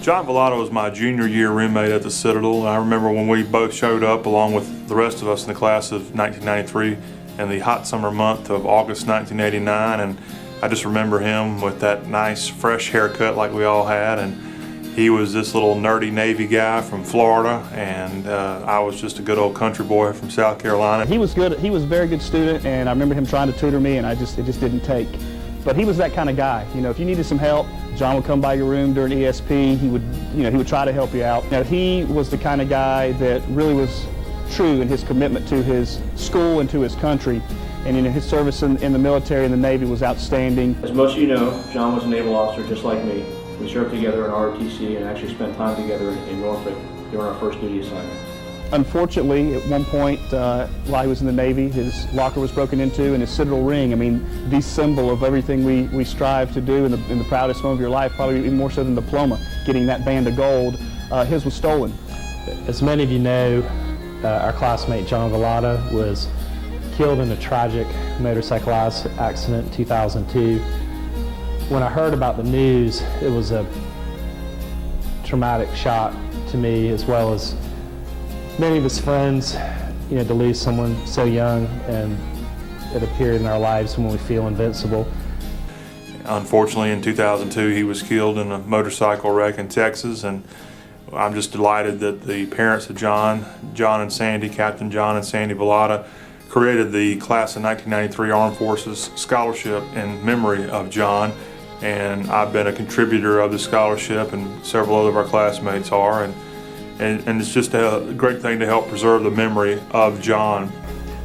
John Velotta was my junior year roommate at the Citadel, and I remember when we both showed up along with the rest of us in the class of 1993 in the hot summer month of August 1989, and I just remember him with that nice fresh haircut like we all had, and he was this little nerdy Navy guy from Florida, and I was just a good old country boy from South Carolina. He was good. He was a very good student, and I remember him trying to tutor me, and it just didn't take. But he was that kind of guy. You know, if you needed some help, John would come by your room during ESP. He would try to help you out. Now, he was the kind of guy that really was true in his commitment to his school and to his country. And his service in the military and the Navy was outstanding. As most of you know, John was a naval officer just like me. We served together in ROTC and actually spent time together in Norfolk during our first duty assignment. Unfortunately, at one point, while he was in the Navy, his locker was broken into and his Citadel ring, I mean, the symbol of everything we strive to do in the proudest moment of your life, probably even more so than the diploma, getting that band of gold, his was stolen. As many of you know, our classmate John Velotta was killed in a tragic motorcycle accident in 2002. When I heard about the news, it was a traumatic shock to me, as well as many of his friends. You know, to lose someone so young and at a period in our lives when we feel invincible. Unfortunately, in 2002, he was killed in a motorcycle wreck in Texas, and I'm just delighted that the parents of John and Sandy, Captain John and Sandy Velotta, created the Class of 1993 Armed Forces Scholarship in memory of John. And I've been a contributor of the scholarship, and several other of our classmates are, and it's just a great thing to help preserve the memory of John.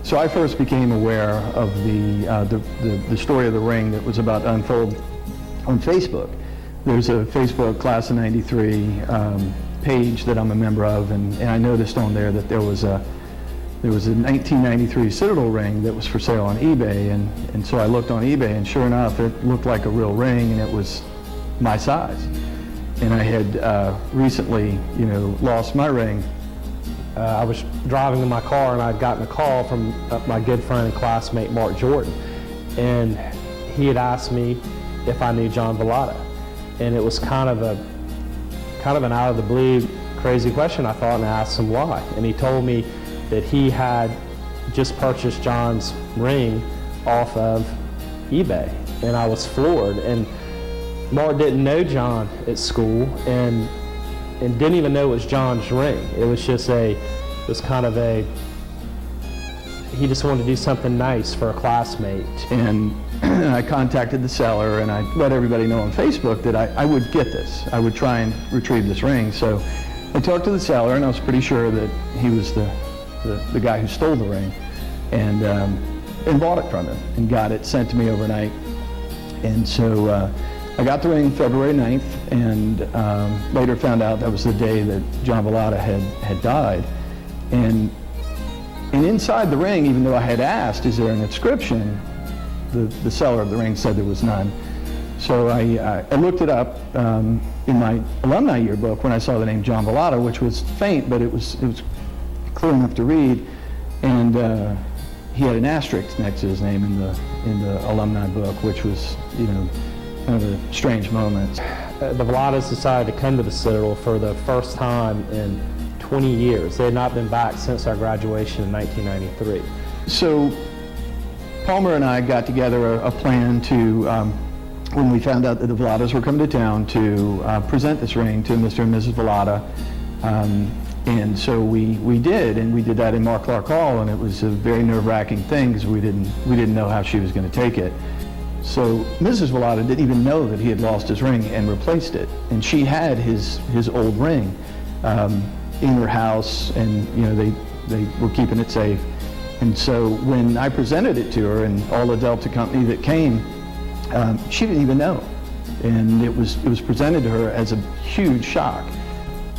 So I first became aware of the story of the ring that was about to unfold on Facebook. There's a Facebook Class of 93 page that I'm a member of, and I noticed on there that there was a 1993 Citadel ring that was for sale on eBay, and so I looked on eBay, and sure enough, it looked like a real ring, and it was my size. And I had recently, lost my ring. I was driving in my car, and I'd gotten a call from my good friend and classmate Mark Jordan, and he had asked me if I knew John Velotta, and it was kind of an out of the blue, crazy question, I thought, and I asked him why, and he told me that he had just purchased John's ring off of eBay, and I was floored. And Mark didn't know John at school, and didn't even know it was John's ring. It was just he just wanted to do something nice for a classmate. And I contacted the seller, and I let everybody know on Facebook that I would get this. I would try and retrieve this ring. So I talked to the seller, and I was pretty sure that he was the guy who stole the ring, and bought it from him and got it sent to me overnight. And so I got the ring February 9th, and later found out that was the day that John Velotta had died. And inside the ring, even though I had asked, is there an inscription, the seller of the ring said there was none. So I looked it up in my alumni yearbook when I saw the name John Velotta, which was faint, but it was clear enough to read, and he had an asterisk next to his name in the alumni book, which was, kind of a strange moment. The Velottas decided to come to the Citadel for the first time in 20 years. They had not been back since our graduation in 1993. So Palmer and I got together a plan to, when we found out that the Velottas were coming to town, to present this ring to Mr. and Mrs. Velotta. And so we did, and we did that in Mark Clark Hall, and it was a very nerve-wracking thing because we didn't know how she was going to take it. So Mrs. Velotta didn't even know that he had lost his ring and replaced it, and she had his old ring in her house, and they were keeping it safe. And so when I presented it to her and all the Delta company that came, she didn't even know, and it was presented to her as a huge shock.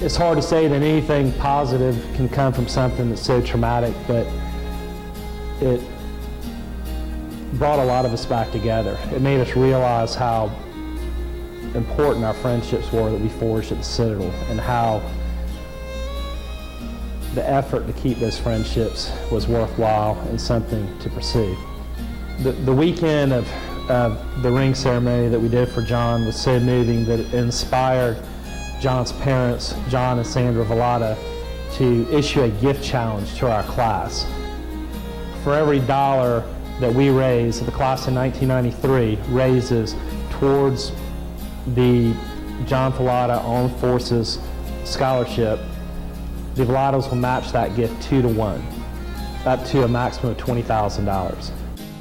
It's hard to say that anything positive can come from something that's so traumatic, but it brought a lot of us back together. It made us realize how important our friendships were that we forged at the Citadel, and how the effort to keep those friendships was worthwhile and something to pursue. The weekend of the ring ceremony that we did for John was so moving that it inspired John's parents, John and Sandra Velotta, to issue a gift challenge to our class. For every dollar that we raise, the class in 1993 raises towards the John Velotta Armed Forces Scholarship, the Velottas will match that gift 2 to 1, up to a maximum of $20,000.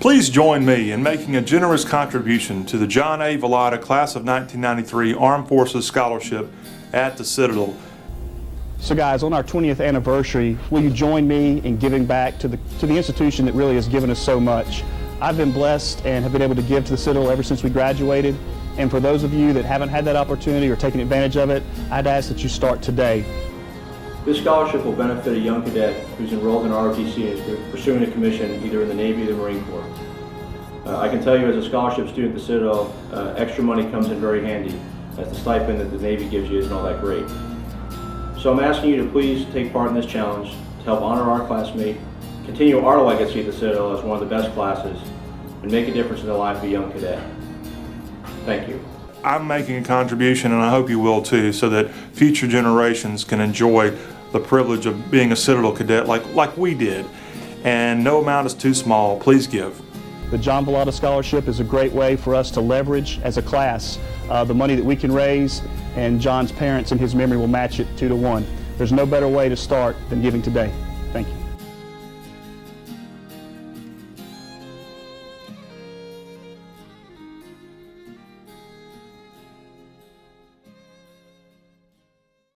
Please join me in making a generous contribution to the John A. Velotta Class of 1993 Armed Forces Scholarship at the Citadel. So guys, on our 20th anniversary, will you join me in giving back to the institution that really has given us so much? I've been blessed and have been able to give to the Citadel ever since we graduated. And for those of you that haven't had that opportunity or taken advantage of it, I'd ask that you start today. This scholarship will benefit a young cadet who's enrolled in ROTC and is pursuing a commission either in the Navy or the Marine Corps. I can tell you as a scholarship student at the Citadel, extra money comes in very handy, as the stipend that the Navy gives you isn't all that great. So I'm asking you to please take part in this challenge to help honor our classmate, continue our legacy at the Citadel as one of the best classes, and make a difference in the life of a young cadet. Thank you. I'm making a contribution, and I hope you will too, so that future generations can enjoy the privilege of being a Citadel cadet like we did. And no amount is too small. Please give. The John Velotta Scholarship is a great way for us to leverage as a class the money that we can raise, and John's parents in his memory will match it 2 to 1. There's no better way to start than giving today. Thank you.